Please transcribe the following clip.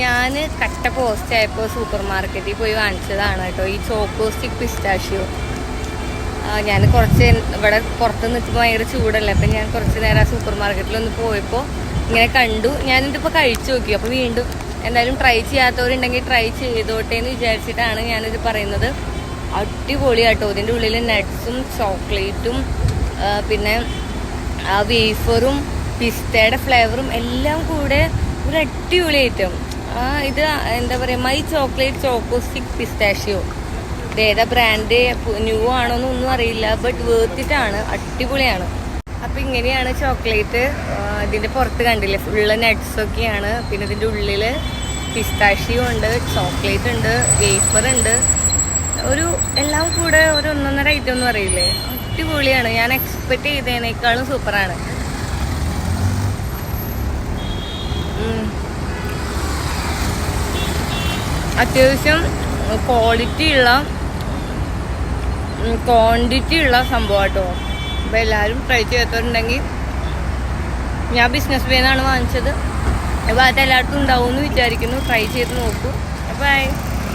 ഞാൻ കട്ട പോസ്റ്റ് ആയപ്പോൾ സൂപ്പർ മാർക്കറ്റിൽ പോയി വാങ്ങിച്ചതാണ് കേട്ടോ ഈ ചോക്കോ സ്റ്റിക്ക് പിസ്റ്റാഷ്യോ. ഞാൻ കുറച്ച് ഇവിടെ പുറത്ത് നിൽക്കുമ്പോൾ ഭയങ്കര ചൂടല്ലേ, അപ്പം ഞാൻ കുറച്ച് നേരം ആ സൂപ്പർ മാർക്കറ്റിലൊന്ന് പോയപ്പോൾ ഇങ്ങനെ കണ്ടു. ഞാനിതിപ്പോൾ കഴിച്ചു നോക്കി. അപ്പോൾ വീണ്ടും എന്തായാലും ട്രൈ ചെയ്യാത്തവരുണ്ടെങ്കിൽ ട്രൈ ചെയ്തോട്ടെ എന്ന് വിചാരിച്ചിട്ടാണ് ഞാനിത് പറയുന്നത്. അടിപൊളിയാട്ടോ. ഇതിൻ്റെ ഉള്ളിൽ നട്ട്സും ചോക്ലേറ്റും പിന്നെ ആ വേഫറും പിസ്തയുടെ ഫ്ലേവറും എല്ലാം കൂടെ ഒരു അടിപൊളി ഐറ്റം. ഇത് എന്താ പറയുക, my chocolate choco stick pistachio. ഇത് ഏതാ ബ്രാൻഡ്, ന്യൂ ആണോന്ന് ഒന്നും അറിയില്ല, ബട്ട് വേർത്തിട്ടാണ്, അടിപൊളിയാണ്. അപ്പം ഇങ്ങനെയാണ് ചോക്ലേറ്റ്. ഇതിൻ്റെ പുറത്ത് കണ്ടില്ലേ ഫുള്ള് നട്ട്സൊക്കെയാണ്. പിന്നെ ഇതിൻ്റെ ഉള്ളിൽ പിസ്താഷ്യോ ഉണ്ട്, ചോക്ലേറ്റ് ഉണ്ട്, വേഫർ ഉണ്ട്. ഒരു എല്ലാം കൂടെ ഒരു 1.5 ഐറ്റം ഒന്നും അറിയില്ലേ, അടിപൊളിയാണ്. ഞാൻ എക്സ്പെക്ട് ചെയ്തതിനേക്കാളും സൂപ്പറാണ്. അത്യാവശ്യം ക്വാണ്ടിറ്റി ഉള്ള സംഭവം കേട്ടോ. അപ്പോൾ എല്ലാവരും ട്രൈ ചെയ്യാത്തവരുണ്ടെങ്കിൽ, ഞാൻ ബിസിനസ് വേന്നാണ് വാങ്ങിച്ചത്. അപ്പോൾ അത് എല്ലായിടത്തും ഉണ്ടാവും എന്ന് വിചാരിക്കുന്നു. ട്രൈ ചെയ്ത് നോക്കൂ. ബൈ.